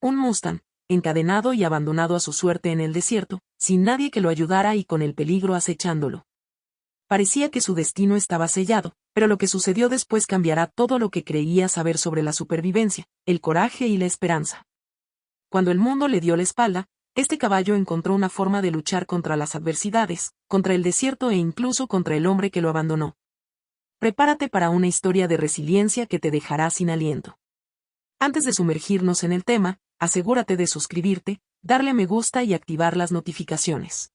Un Mustang, encadenado y abandonado a su suerte en el desierto, sin nadie que lo ayudara y con el peligro acechándolo. Parecía que su destino estaba sellado, pero lo que sucedió después cambiará todo lo que creía saber sobre la supervivencia, el coraje y la esperanza. Cuando el mundo le dio la espalda, este caballo encontró una forma de luchar contra las adversidades, contra el desierto e incluso contra el hombre que lo abandonó. Prepárate para una historia de resiliencia que te dejará sin aliento. Antes de sumergirnos en el tema, asegúrate de suscribirte, darle me gusta y activar las notificaciones.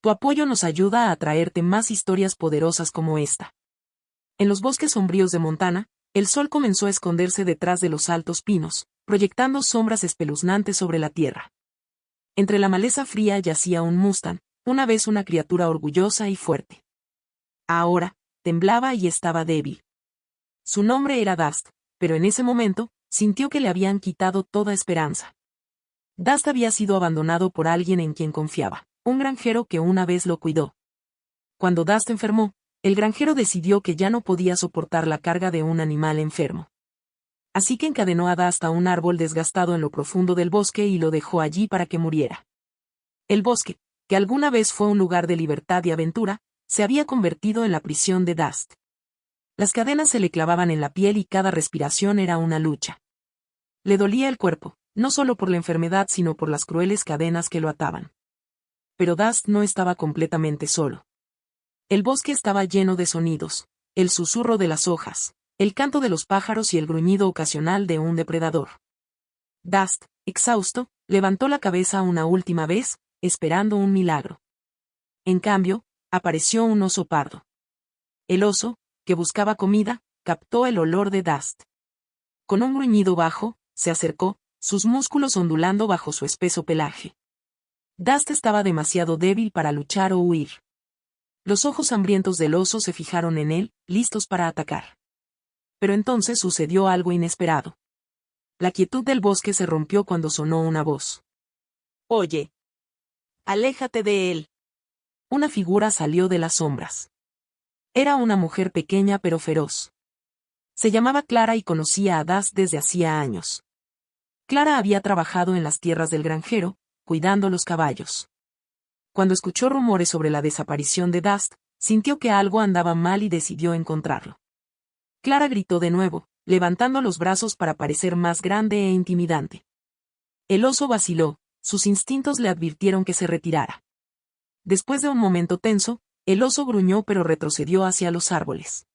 Tu apoyo nos ayuda a traerte más historias poderosas como esta. En los bosques sombríos de Montana, el sol comenzó a esconderse detrás de los altos pinos, proyectando sombras espeluznantes sobre la tierra. Entre la maleza fría yacía un Mustang, una vez una criatura orgullosa y fuerte. Ahora, temblaba y estaba débil. Su nombre era Dust, pero en ese momento, sintió que le habían quitado toda esperanza. Dust había sido abandonado por alguien en quien confiaba, un granjero que una vez lo cuidó. Cuando Dust enfermó, el granjero decidió que ya no podía soportar la carga de un animal enfermo. Así que encadenó a Dust a un árbol desgastado en lo profundo del bosque y lo dejó allí para que muriera. El bosque, que alguna vez fue un lugar de libertad y aventura, se había convertido en la prisión de Dust. Las cadenas se le clavaban en la piel y cada respiración era una lucha. Le dolía el cuerpo, no solo por la enfermedad sino por las crueles cadenas que lo ataban. Pero Dust no estaba completamente solo. El bosque estaba lleno de sonidos, el susurro de las hojas, el canto de los pájaros y el gruñido ocasional de un depredador. Dust, exhausto, levantó la cabeza una última vez, esperando un milagro. En cambio, apareció un oso pardo. El oso, que buscaba comida, captó el olor de Dust. Con un gruñido bajo, se acercó, sus músculos ondulando bajo su espeso pelaje. Dust estaba demasiado débil para luchar o huir. Los ojos hambrientos del oso se fijaron en él, listos para atacar. Pero entonces sucedió algo inesperado. La quietud del bosque se rompió cuando sonó una voz. «Oye. Aléjate de él». Una figura salió de las sombras. Era una mujer pequeña pero feroz. Se llamaba Clara y conocía a Dust desde hacía años. Clara había trabajado en las tierras del granjero, cuidando los caballos. Cuando escuchó rumores sobre la desaparición de Dust, sintió que algo andaba mal y decidió encontrarlo. Clara gritó de nuevo, levantando los brazos para parecer más grande e intimidante. El oso vaciló, sus instintos le advirtieron que se retirara. Después de un momento tenso, el oso gruñó pero retrocedió hacia los árboles.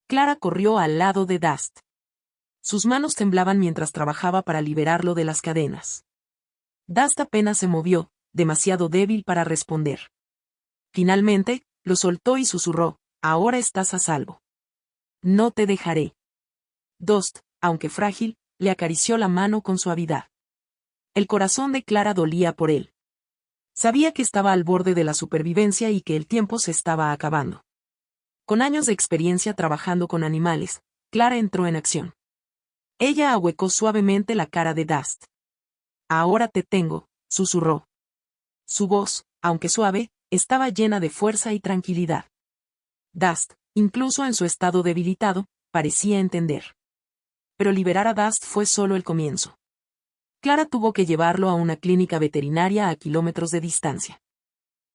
Clara corrió al lado de Dust. Sus manos temblaban mientras trabajaba para liberarlo de las cadenas. Dust apenas se movió, demasiado débil para responder. Finalmente, lo soltó y susurró, «Ahora estás a salvo. No te dejaré». Dust, aunque frágil, le acarició la mano con suavidad. El corazón de Clara dolía por él. Sabía que estaba al borde de la supervivencia y que el tiempo se estaba acabando. Con años de experiencia trabajando con animales, Clara entró en acción. Ella ahuecó suavemente la cara de Dust. «Ahora te tengo», susurró. Su voz, aunque suave, estaba llena de fuerza y tranquilidad. Dust, incluso en su estado debilitado, parecía entender. Pero liberar a Dust fue solo el comienzo. Clara tuvo que llevarlo a una clínica veterinaria a kilómetros de distancia.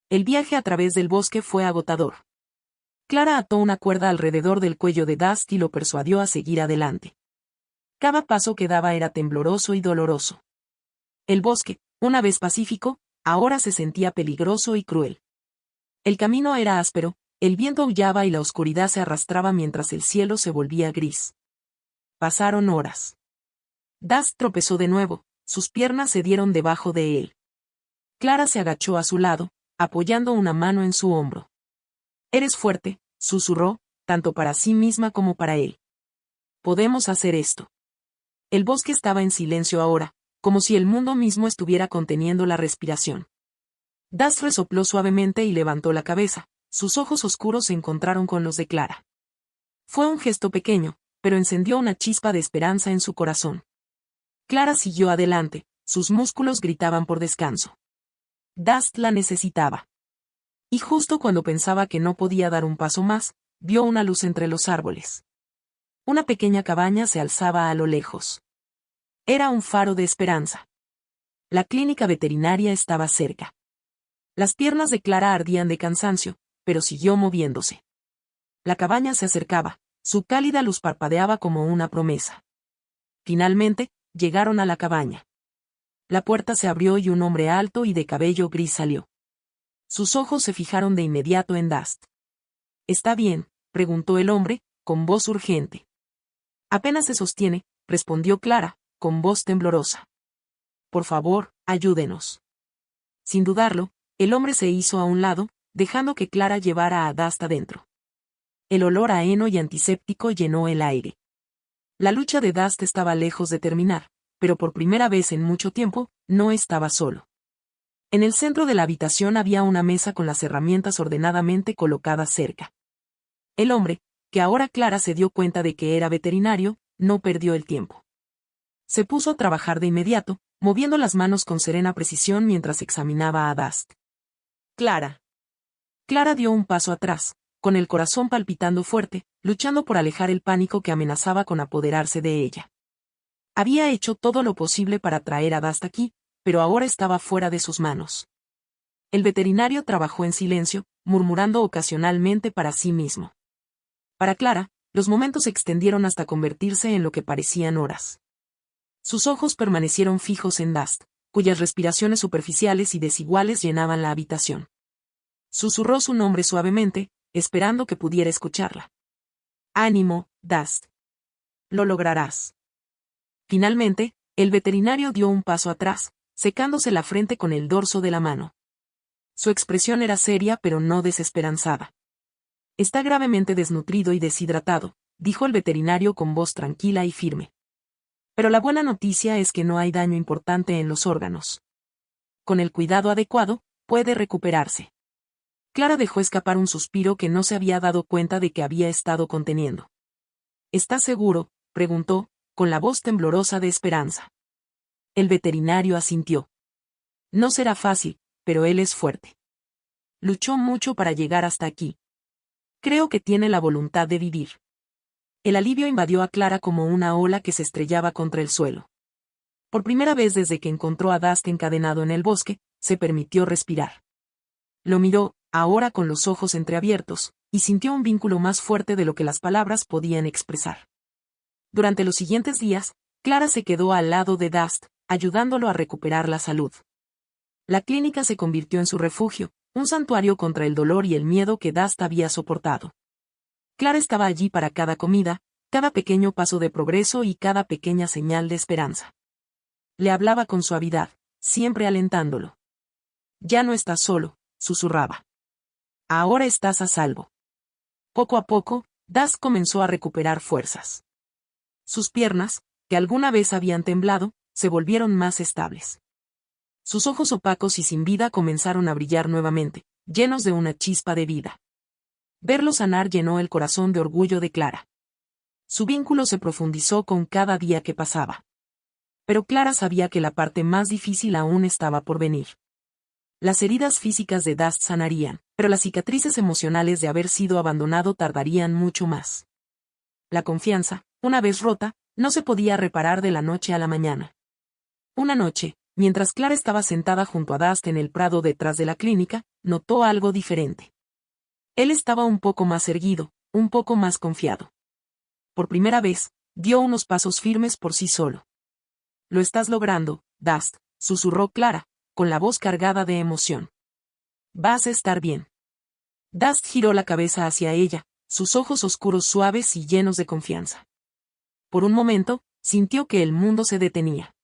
El viaje a través del bosque fue agotador. Clara ató una cuerda alrededor del cuello de Dust y lo persuadió a seguir adelante. Cada paso que daba era tembloroso y doloroso. El bosque, una vez pacífico, ahora se sentía peligroso y cruel. El camino era áspero, el viento aullaba y la oscuridad se arrastraba mientras el cielo se volvía gris. Pasaron horas. Dust tropezó de nuevo, sus piernas se dieron debajo de él. Clara se agachó a su lado, apoyando una mano en su hombro. «Eres fuerte», susurró, tanto para sí misma como para él. «Podemos hacer esto». El bosque estaba en silencio ahora, como si el mundo mismo estuviera conteniendo la respiración. Dust resopló suavemente y levantó la cabeza, sus ojos oscuros se encontraron con los de Clara. Fue un gesto pequeño, pero encendió una chispa de esperanza en su corazón. Clara siguió adelante, sus músculos gritaban por descanso. Dust la necesitaba. Y justo cuando pensaba que no podía dar un paso más, vio una luz entre los árboles. Una pequeña cabaña se alzaba a lo lejos. Era un faro de esperanza. La clínica veterinaria estaba cerca. Las piernas de Clara ardían de cansancio, pero siguió moviéndose. La cabaña se acercaba, su cálida luz parpadeaba como una promesa. Finalmente, llegaron a la cabaña. La puerta se abrió y un hombre alto y de cabello gris salió. Sus ojos se fijaron de inmediato en Dust. ¿Está bien?, preguntó el hombre, con voz urgente. Apenas se sostiene, respondió Clara, con voz temblorosa. Por favor, ayúdenos. Sin dudarlo, el hombre se hizo a un lado, dejando que Clara llevara a Dust adentro. El olor a heno y antiséptico llenó el aire. La lucha de Dust estaba lejos de terminar, pero por primera vez en mucho tiempo, no estaba solo. En el centro de la habitación había una mesa con las herramientas ordenadamente colocadas cerca. El hombre, que ahora Clara se dio cuenta de que era veterinario, no perdió el tiempo. Se puso a trabajar de inmediato, moviendo las manos con serena precisión mientras examinaba a Dust. Clara. Clara dio un paso atrás, con el corazón palpitando fuerte, luchando por alejar el pánico que amenazaba con apoderarse de ella. Había hecho todo lo posible para traer a Dust aquí, pero ahora estaba fuera de sus manos. El veterinario trabajó en silencio, murmurando ocasionalmente para sí mismo. Para Clara, los momentos se extendieron hasta convertirse en lo que parecían horas. Sus ojos permanecieron fijos en Dust, cuyas respiraciones superficiales y desiguales llenaban la habitación. Susurró su nombre suavemente, esperando que pudiera escucharla. Ánimo, Dust. Lo lograrás. Finalmente, el veterinario dio un paso atrás, secándose la frente con el dorso de la mano. Su expresión era seria pero no desesperanzada. Está gravemente desnutrido y deshidratado, dijo el veterinario con voz tranquila y firme. Pero la buena noticia es que no hay daño importante en los órganos. Con el cuidado adecuado, puede recuperarse. Clara dejó escapar un suspiro que no se había dado cuenta de que había estado conteniendo. ¿Estás seguro?, preguntó, con la voz temblorosa de esperanza. El veterinario asintió. No será fácil, pero él es fuerte. Luchó mucho para llegar hasta aquí. Creo que tiene la voluntad de vivir. El alivio invadió a Clara como una ola que se estrellaba contra el suelo. Por primera vez desde que encontró a Dust encadenado en el bosque, se permitió respirar. Lo miró, ahora con los ojos entreabiertos, y sintió un vínculo más fuerte de lo que las palabras podían expresar. Durante los siguientes días, Clara se quedó al lado de Dust, ayudándolo a recuperar la salud. La clínica se convirtió en su refugio, un santuario contra el dolor y el miedo que Dust había soportado. Clara estaba allí para cada comida, cada pequeño paso de progreso y cada pequeña señal de esperanza. Le hablaba con suavidad, siempre alentándolo. Ya no estás solo, susurraba. Ahora estás a salvo. Poco a poco, Dust comenzó a recuperar fuerzas. Sus piernas, que alguna vez habían temblado, se volvieron más estables. Sus ojos opacos y sin vida comenzaron a brillar nuevamente, llenos de una chispa de vida. Verlo sanar llenó el corazón de orgullo de Clara. Su vínculo se profundizó con cada día que pasaba. Pero Clara sabía que la parte más difícil aún estaba por venir. Las heridas físicas de Dust sanarían, pero las cicatrices emocionales de haber sido abandonado tardarían mucho más. La confianza, una vez rota, no se podía reparar de la noche a la mañana. Una noche, mientras Clara estaba sentada junto a Dust en el prado detrás de la clínica, notó algo diferente. Él estaba un poco más erguido, un poco más confiado. Por primera vez, dio unos pasos firmes por sí solo. Lo estás logrando, Dust, susurró Clara, con la voz cargada de emoción. Vas a estar bien. Dust giró la cabeza hacia ella, sus ojos oscuros suaves y llenos de confianza. Por un momento, sintió que el mundo se detenía.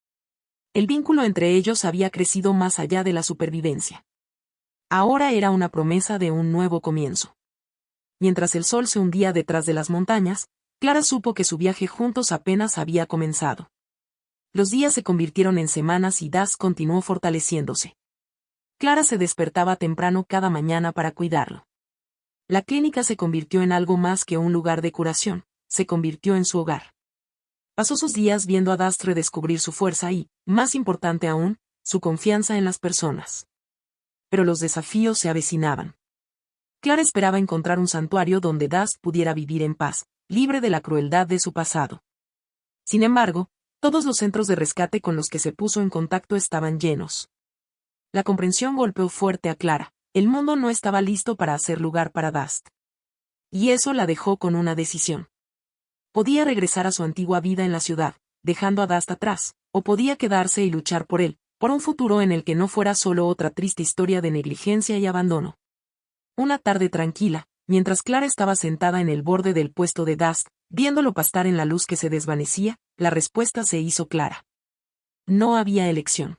El vínculo entre ellos había crecido más allá de la supervivencia. Ahora era una promesa de un nuevo comienzo. Mientras el sol se hundía detrás de las montañas, Clara supo que su viaje juntos apenas había comenzado. Los días se convirtieron en semanas y Dust continuó fortaleciéndose. Clara se despertaba temprano cada mañana para cuidarlo. La clínica se convirtió en algo más que un lugar de curación, se convirtió en su hogar. Pasó sus días viendo a Dust redescubrir su fuerza y, más importante aún, su confianza en las personas. Pero los desafíos se avecinaban. Clara esperaba encontrar un santuario donde Dust pudiera vivir en paz, libre de la crueldad de su pasado. Sin embargo, Todos los centros de rescate con los que se puso en contacto estaban llenos. La comprensión golpeó fuerte a Clara. El mundo no estaba listo para hacer lugar para Dust. Y eso la dejó con una decisión. Podía regresar a su antigua vida en la ciudad, dejando a Dust atrás, o podía quedarse y luchar por él, por un futuro en el que no fuera solo otra triste historia de negligencia y abandono. Una tarde tranquila, mientras Clara estaba sentada en el borde del puesto de Dust, viéndolo pastar en la luz que se desvanecía, la respuesta se hizo clara. No había elección.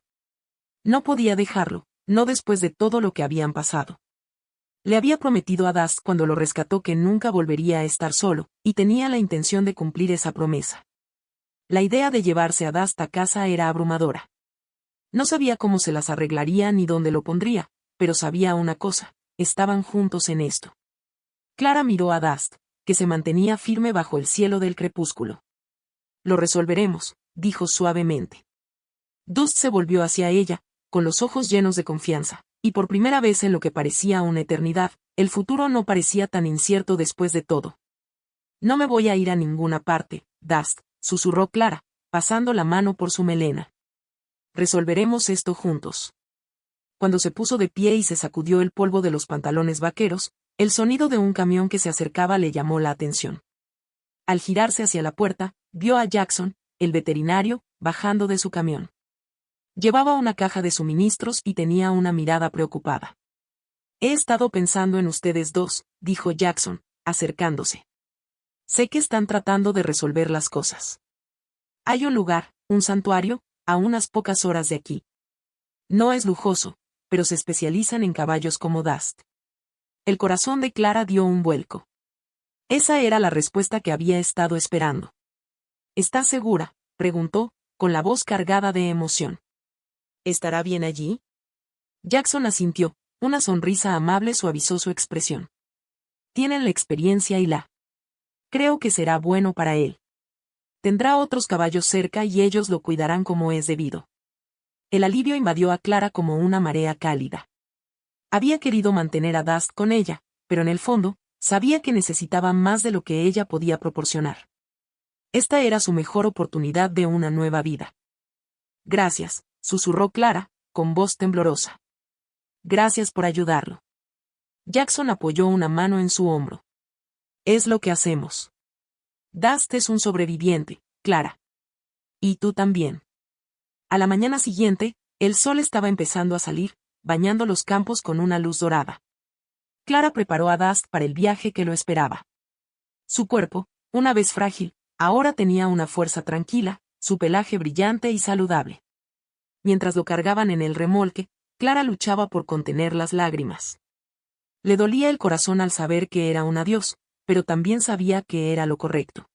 No podía dejarlo, no después de todo lo que habían pasado. Le había prometido a Dust cuando lo rescató que nunca volvería a estar solo, y tenía la intención de cumplir esa promesa. La idea de llevarse a Dust a casa era abrumadora. No sabía cómo se las arreglaría ni dónde lo pondría, pero sabía una cosa, estaban juntos en esto. Clara miró a Dust, que se mantenía firme bajo el cielo del crepúsculo. Lo resolveremos, dijo suavemente. Dust se volvió hacia ella, con los ojos llenos de confianza, y por primera vez en lo que parecía una eternidad, el futuro no parecía tan incierto después de todo. No me voy a ir a ninguna parte, Dust, susurró Clara, pasando la mano por su melena. Resolveremos esto juntos. Cuando se puso de pie y se sacudió el polvo de los pantalones vaqueros, el sonido de un camión que se acercaba le llamó la atención. Al girarse hacia la puerta, vio a Jackson, el veterinario, bajando de su camión. Llevaba una caja de suministros y tenía una mirada preocupada. He estado pensando en ustedes dos, dijo Jackson, acercándose. Sé que están tratando de resolver las cosas. Hay un lugar, un santuario, a unas pocas horas de aquí. No es lujoso, pero se especializan en caballos como Dust. El corazón de Clara dio un vuelco. Esa era la respuesta que había estado esperando. ¿Estás segura?, preguntó, con la voz cargada de emoción. ¿Estará bien allí? Jackson asintió, una sonrisa amable suavizó su expresión. Tienen la experiencia y la. Creo que será bueno para él. Tendrá otros caballos cerca y ellos lo cuidarán como es debido. El alivio invadió a Clara como una marea cálida. Había querido mantener a Dust con ella, pero en el fondo, sabía que necesitaba más de lo que ella podía proporcionar. Esta era su mejor oportunidad de una nueva vida. Gracias, susurró Clara, con voz temblorosa. Gracias por ayudarlo. Jackson apoyó una mano en su hombro. Es lo que hacemos. Dust es un sobreviviente, Clara. Y tú también. A la mañana siguiente, el sol estaba empezando a salir, bañando los campos con una luz dorada. Clara preparó a Dust para el viaje que lo esperaba. Su cuerpo, una vez frágil, ahora tenía una fuerza tranquila, su pelaje brillante y saludable. Mientras lo cargaban en el remolque, Clara luchaba por contener las lágrimas. Le dolía el corazón al saber que era un adiós, pero también sabía que era lo correcto.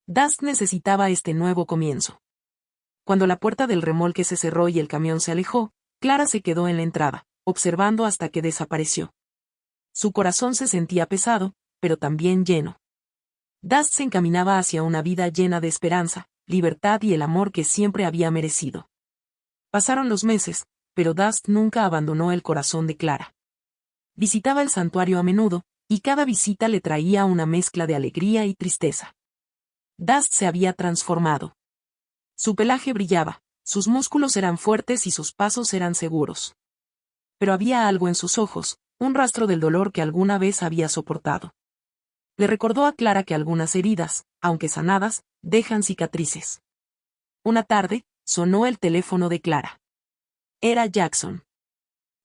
Dust necesitaba este nuevo comienzo. Cuando la puerta del remolque se cerró y el camión se alejó, Clara se quedó en la entrada, observando hasta que desapareció. Su corazón se sentía pesado, pero también lleno. Dust se encaminaba hacia una vida llena de esperanza, libertad y el amor que siempre había merecido. Pasaron los meses, pero Dust nunca abandonó el corazón de Clara. Visitaba el santuario a menudo, y cada visita le traía una mezcla de alegría y tristeza. Dust se había transformado. Su pelaje brillaba, sus músculos eran fuertes y sus pasos eran seguros. Pero había algo en sus ojos, un rastro del dolor que alguna vez había soportado. Le recordó a Clara que algunas heridas, aunque sanadas, dejan cicatrices. Una tarde, sonó el teléfono de Clara. Era Jackson.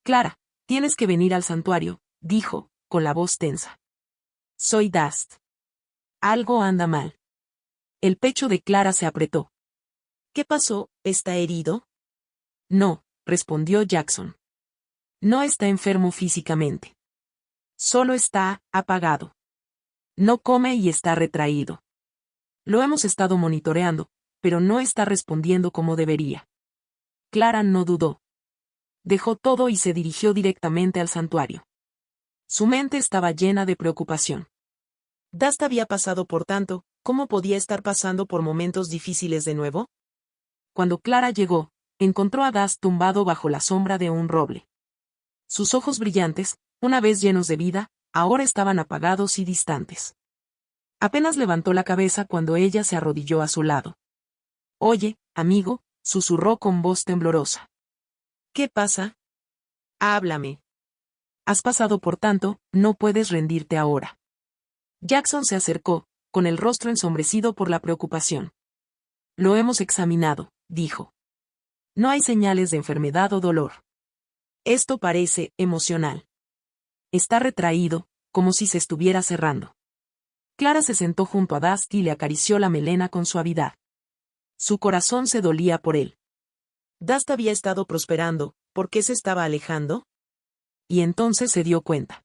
Clara, tienes que venir al santuario, dijo, con la voz tensa. Soy Dust. Algo anda mal. El pecho de Clara se apretó. ¿Qué pasó? ¿Está herido? No, respondió Jackson. No está enfermo físicamente. Solo está apagado. No come y está retraído. Lo hemos estado monitoreando, pero no está respondiendo como debería. Clara no dudó. Dejó todo y se dirigió directamente al santuario. Su mente estaba llena de preocupación. Dust había pasado por tanto, ¿cómo podía estar pasando por momentos difíciles de nuevo? Cuando Clara llegó, encontró a Dust tumbado bajo la sombra de un roble. Sus ojos brillantes, una vez llenos de vida, ahora estaban apagados y distantes. Apenas levantó la cabeza cuando ella se arrodilló a su lado. Oye, amigo, susurró con voz temblorosa. ¿Qué pasa? Háblame. Has pasado por tanto, no puedes rendirte ahora. Jackson se acercó, con el rostro ensombrecido por la preocupación. Lo hemos examinado, dijo. No hay señales de enfermedad o dolor. Esto parece emocional. Está retraído, como si se estuviera cerrando. Clara se sentó junto a Dust y le acarició la melena con suavidad. Su corazón se dolía por él. Dust había estado prosperando, ¿por qué se estaba alejando? Y entonces se dio cuenta.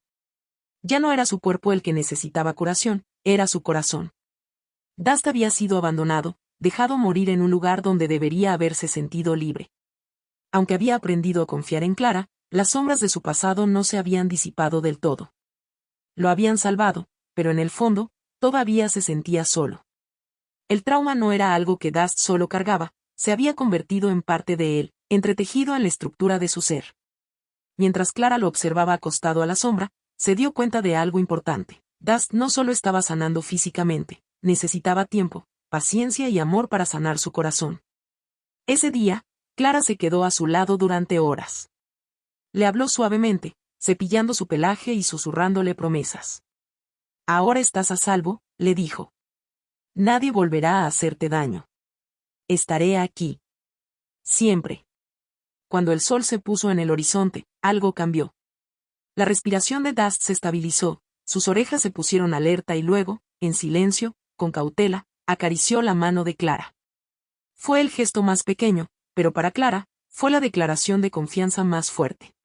Ya no era su cuerpo el que necesitaba curación, era su corazón. Dust había sido abandonado, dejado morir en un lugar donde debería haberse sentido libre. Aunque había aprendido a confiar en Clara, las sombras de su pasado no se habían disipado del todo. Lo habían salvado, pero en el fondo, todavía se sentía solo. El trauma no era algo que Dust solo cargaba, se había convertido en parte de él, entretejido en la estructura de su ser. Mientras Clara lo observaba acostado a la sombra, se dio cuenta de algo importante. Dust no solo estaba sanando físicamente, necesitaba tiempo, paciencia y amor para sanar su corazón. Ese día, Clara se quedó a su lado durante horas. Le habló suavemente, cepillando su pelaje y susurrándole promesas. Ahora estás a salvo, le dijo. Nadie volverá a hacerte daño. Estaré aquí. Siempre. Cuando el sol se puso en el horizonte, algo cambió. La respiración de Dust se estabilizó, sus orejas se pusieron alerta y luego, en silencio, con cautela, acarició la mano de Clara. Fue el gesto más pequeño, pero para Clara, fue la declaración de confianza más fuerte.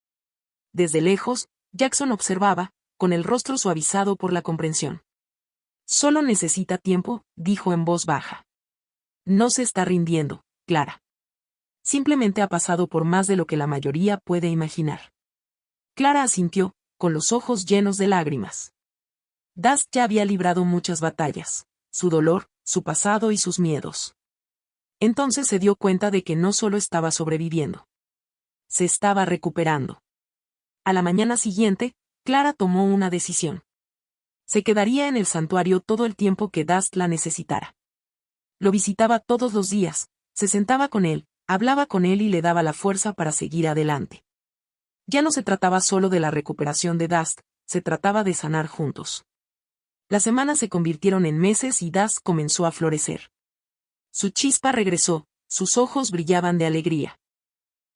Desde lejos, Jackson observaba, con el rostro suavizado por la comprensión. Solo necesita tiempo, dijo en voz baja. No se está rindiendo, Clara. Simplemente ha pasado por más de lo que la mayoría puede imaginar. Clara asintió, con los ojos llenos de lágrimas. Dust ya había librado muchas batallas, su dolor, su pasado y sus miedos. Entonces se dio cuenta de que no solo estaba sobreviviendo. Se estaba recuperando. A la mañana siguiente, Clara tomó una decisión. Se quedaría en el santuario todo el tiempo que Dust la necesitara. Lo visitaba todos los días, se sentaba con él, hablaba con él y le daba la fuerza para seguir adelante. Ya no se trataba solo de la recuperación de Dust, se trataba de sanar juntos. Las semanas se convirtieron en meses y Dust comenzó a florecer. Su chispa regresó, sus ojos brillaban de alegría.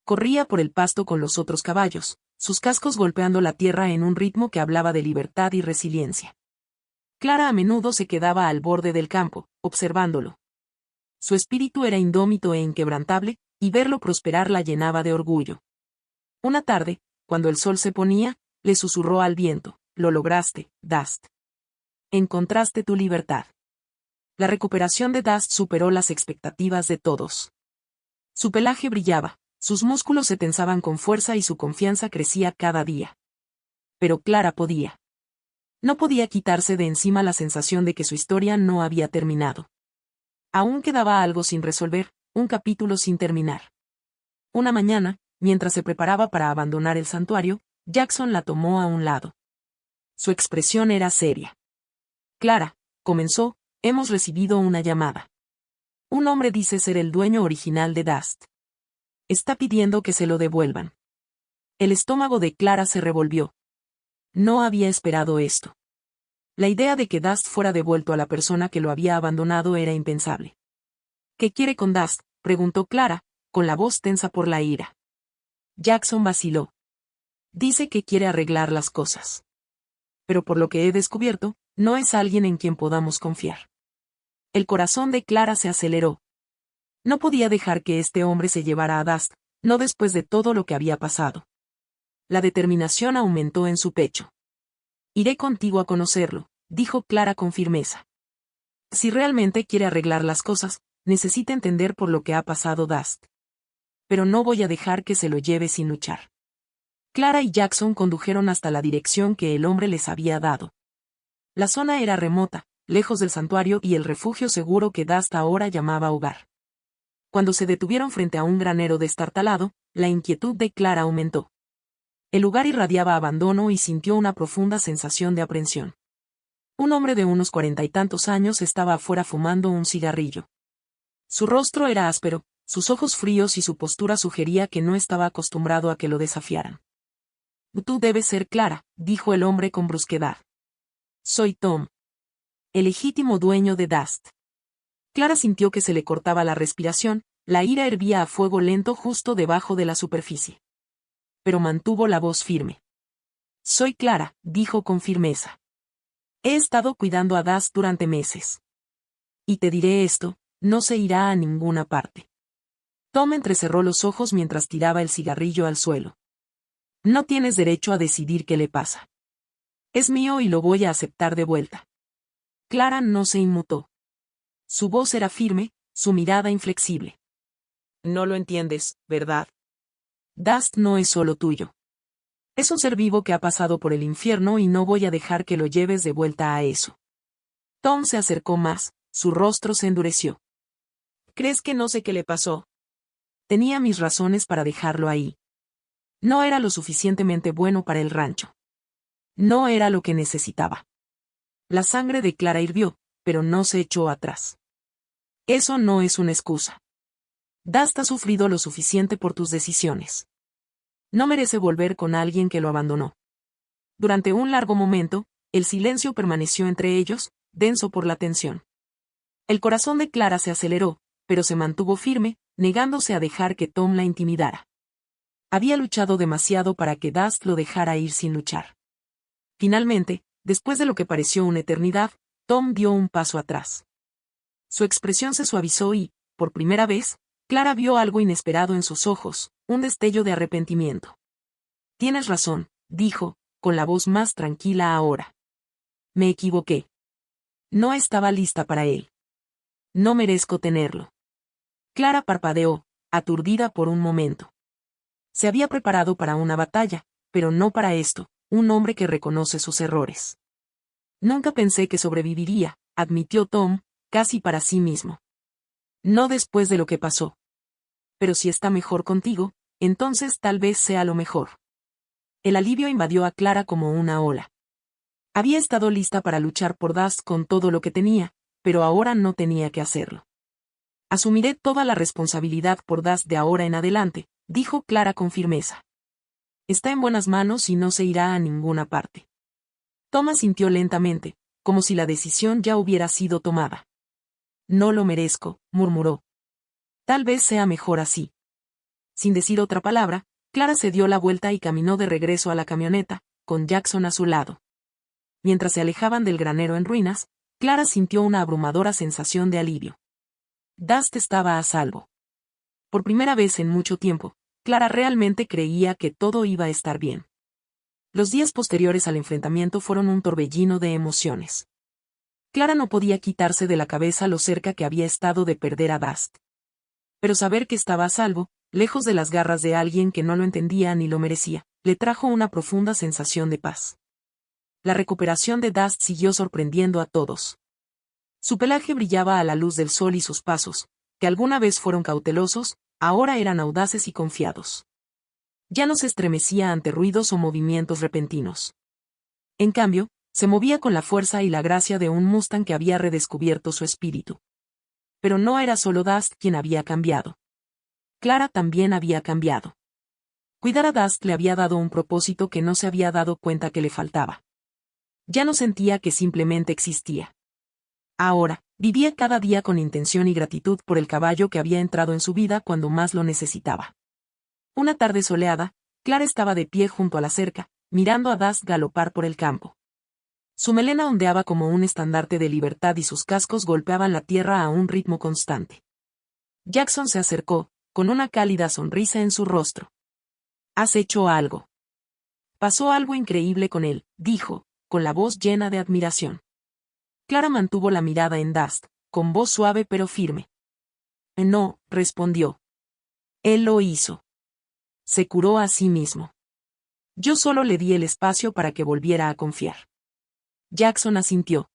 Corría por el pasto con los otros caballos, sus cascos golpeando la tierra en un ritmo que hablaba de libertad y resiliencia. Clara a menudo se quedaba al borde del campo, observándolo. Su espíritu era indómito e inquebrantable, y verlo prosperar la llenaba de orgullo. Una tarde, cuando el sol se ponía, le susurró al viento, «Lo lograste, Dust. Encontraste tu libertad». La recuperación de Dust superó las expectativas de todos. Su pelaje brillaba, sus músculos se tensaban con fuerza y su confianza crecía cada día. Pero Clara podía. No podía quitarse de encima la sensación de que su historia no había terminado. Aún quedaba algo sin resolver, un capítulo sin terminar. Una mañana, mientras se preparaba para abandonar el santuario, Jackson la tomó a un lado. Su expresión era seria. Clara, comenzó, hemos recibido una llamada. Un hombre dice ser el dueño original de Dust. Está pidiendo que se lo devuelvan. El estómago de Clara se revolvió. No había esperado esto. La idea de que Dust fuera devuelto a la persona que lo había abandonado era impensable. ¿Qué quiere con Dust?, preguntó Clara, con la voz tensa por la ira. Jackson vaciló. Dice que quiere arreglar las cosas. Pero por lo que he descubierto, no es alguien en quien podamos confiar. El corazón de Clara se aceleró. No podía dejar que este hombre se llevara a Dust, no después de todo lo que había pasado. La determinación aumentó en su pecho. Iré contigo a conocerlo, dijo Clara con firmeza. Si realmente quiere arreglar las cosas, necesita entender por lo que ha pasado Dust. Pero no voy a dejar que se lo lleve sin luchar. Clara y Jackson condujeron hasta la dirección que el hombre les había dado. La zona era remota, lejos del santuario y el refugio seguro que Dust ahora llamaba hogar. Cuando se detuvieron frente a un granero destartalado, la inquietud de Clara aumentó. El lugar irradiaba abandono y sintió una profunda sensación de aprensión. Un hombre de unos 40 y tantos años estaba afuera fumando un cigarrillo. Su rostro era áspero, sus ojos fríos y su postura sugería que no estaba acostumbrado a que lo desafiaran. Tú debes ser Clara, dijo el hombre con brusquedad. Soy Tom, el legítimo dueño de Dust. Clara sintió que se le cortaba la respiración, la ira hervía a fuego lento justo debajo de la superficie. Pero mantuvo la voz firme. Soy Clara, dijo con firmeza. He estado cuidando a Dust durante meses. Y te diré esto, no se irá a ninguna parte. Tom entrecerró los ojos mientras tiraba el cigarrillo al suelo. No tienes derecho a decidir qué le pasa. Es mío y lo voy a aceptar de vuelta. Clara no se inmutó. Su voz era firme, su mirada inflexible. No lo entiendes, ¿verdad? Dust no es solo tuyo. Es un ser vivo que ha pasado por el infierno y no voy a dejar que lo lleves de vuelta a eso. Tom se acercó más, su rostro se endureció. ¿Crees que no sé qué le pasó? Tenía mis razones para dejarlo ahí. No era lo suficientemente bueno para el rancho. No era lo que necesitaba. La sangre de Clara hirvió, pero no se echó atrás. Eso no es una excusa. Dust ha sufrido lo suficiente por tus decisiones. No merece volver con alguien que lo abandonó. Durante un largo momento, el silencio permaneció entre ellos, denso por la tensión. El corazón de Clara se aceleró, pero se mantuvo firme, negándose a dejar que Tom la intimidara. Había luchado demasiado para que Dust lo dejara ir sin luchar. Finalmente, después de lo que pareció una eternidad, Tom dio un paso atrás. Su expresión se suavizó y, por primera vez, Clara vio algo inesperado en sus ojos, un destello de arrepentimiento. Tienes razón, dijo, con la voz más tranquila ahora. Me equivoqué. No estaba lista para él. No merezco tenerlo. Clara parpadeó, aturdida por un momento. Se había preparado para una batalla, pero no para esto, un hombre que reconoce sus errores. Nunca pensé que sobreviviría, admitió Tom, casi para sí mismo. No después de lo que pasó. Pero si está mejor contigo, entonces tal vez sea lo mejor. El alivio invadió a Clara como una ola. Había estado lista para luchar por Dust con todo lo que tenía, pero ahora no tenía que hacerlo. Asumiré toda la responsabilidad por Dust de ahora en adelante, dijo Clara con firmeza. Está en buenas manos y no se irá a ninguna parte. Tom asintió lentamente, como si la decisión ya hubiera sido tomada. No lo merezco, murmuró. Tal vez sea mejor así. Sin decir otra palabra, Clara se dio la vuelta y caminó de regreso a la camioneta, con Jackson a su lado. Mientras se alejaban del granero en ruinas, Clara sintió una abrumadora sensación de alivio. Dust estaba a salvo. Por primera vez en mucho tiempo, Clara realmente creía que todo iba a estar bien. Los días posteriores al enfrentamiento fueron un torbellino de emociones. Clara no podía quitarse de la cabeza lo cerca que había estado de perder a Dust. Pero saber que estaba a salvo, lejos de las garras de alguien que no lo entendía ni lo merecía, le trajo una profunda sensación de paz. La recuperación de Dust siguió sorprendiendo a todos. Su pelaje brillaba a la luz del sol y sus pasos, que alguna vez fueron cautelosos, ahora eran audaces y confiados. Ya no se estremecía ante ruidos o movimientos repentinos. En cambio, se movía con la fuerza y la gracia de un Mustang que había redescubierto su espíritu. Pero no era solo Dust quien había cambiado. Clara también había cambiado. Cuidar a Dust le había dado un propósito que no se había dado cuenta que le faltaba. Ya no sentía que simplemente existía. Ahora, vivía cada día con intención y gratitud por el caballo que había entrado en su vida cuando más lo necesitaba. Una tarde soleada, Clara estaba de pie junto a la cerca, mirando a Dust galopar por el campo. Su melena ondeaba como un estandarte de libertad y sus cascos golpeaban la tierra a un ritmo constante. Jackson se acercó, con una cálida sonrisa en su rostro. ¿Has hecho algo? Pasó algo increíble con él, dijo, con la voz llena de admiración. Clara mantuvo la mirada en Dust, con voz suave pero firme. No, respondió. Él lo hizo. Se curó a sí mismo. Yo solo le di el espacio para que volviera a confiar. Jackson asintió.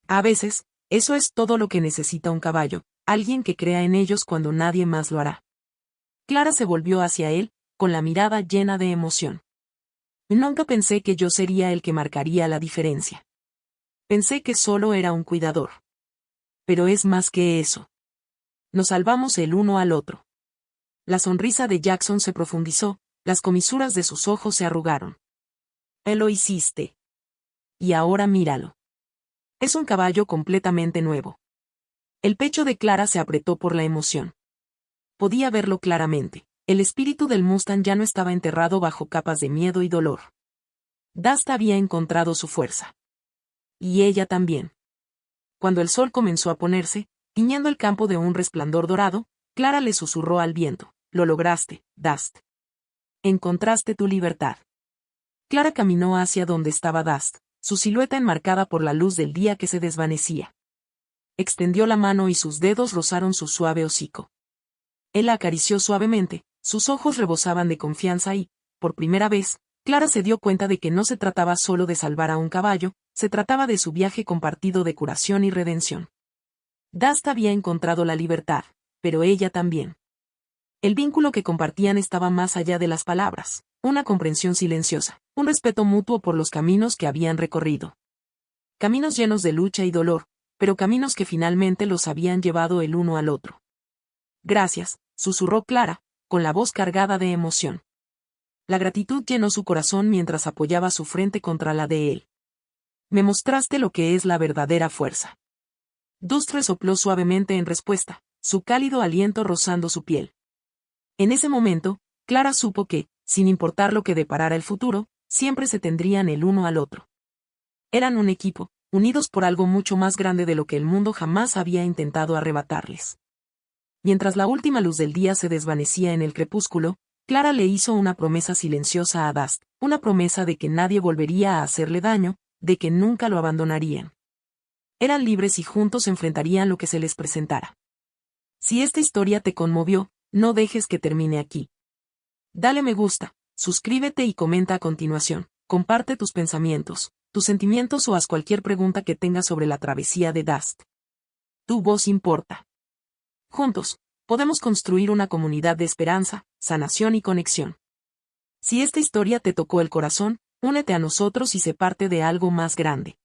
A veces, eso es todo lo que necesita un caballo, alguien que crea en ellos cuando nadie más lo hará. Clara se volvió hacia él, con la mirada llena de emoción. Nunca pensé que yo sería el que marcaría la diferencia. Pensé que solo era un cuidador. Pero es más que eso. Nos salvamos el uno al otro. La sonrisa de Jackson se profundizó, las comisuras de sus ojos se arrugaron. Lo hiciste. Y ahora míralo. Es un caballo completamente nuevo. El pecho de Clara se apretó por la emoción. Podía verlo claramente. El espíritu del Mustang ya no estaba enterrado bajo capas de miedo y dolor. Dust había encontrado su fuerza. Y ella también. Cuando el sol comenzó a ponerse, tiñendo el campo de un resplandor dorado, Clara le susurró al viento: «Lo lograste, Dust. Encontraste tu libertad». Clara caminó hacia donde estaba Dust, su silueta enmarcada por la luz del día que se desvanecía. Extendió la mano y sus dedos rozaron su suave hocico. Él la acarició suavemente, sus ojos rebosaban de confianza y, por primera vez, Clara se dio cuenta de que no se trataba solo de salvar a un caballo, se trataba de su viaje compartido de curación y redención. Dust había encontrado la libertad, pero ella también. El vínculo que compartían estaba más allá de las palabras, una comprensión silenciosa, un respeto mutuo por los caminos que habían recorrido. Caminos llenos de lucha y dolor, pero caminos que finalmente los habían llevado el uno al otro. «Gracias», susurró Clara, con la voz cargada de emoción. La gratitud llenó su corazón mientras apoyaba su frente contra la de él. «Me mostraste lo que es la verdadera fuerza». Dust resopló suavemente en respuesta, su cálido aliento rozando su piel. En ese momento, Clara supo que, sin importar lo que deparara el futuro, siempre se tendrían el uno al otro. Eran un equipo, unidos por algo mucho más grande de lo que el mundo jamás había intentado arrebatarles. Mientras la última luz del día se desvanecía en el crepúsculo, Clara le hizo una promesa silenciosa a Dust, una promesa de que nadie volvería a hacerle daño, de que nunca lo abandonarían. Eran libres y juntos enfrentarían lo que se les presentara. Si esta historia te conmovió, no dejes que termine aquí. Dale me gusta, suscríbete y comenta a continuación, comparte tus pensamientos, tus sentimientos o haz cualquier pregunta que tengas sobre la travesía de Dust. Tu voz importa. Juntos, podemos construir una comunidad de esperanza, sanación y conexión. Si esta historia te tocó el corazón, únete a nosotros y sé parte de algo más grande.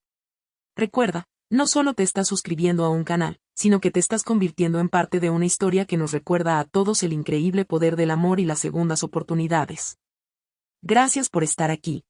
Recuerda, no solo te estás suscribiendo a un canal, sino que te estás convirtiendo en parte de una historia que nos recuerda a todos el increíble poder del amor y las segundas oportunidades. Gracias por estar aquí.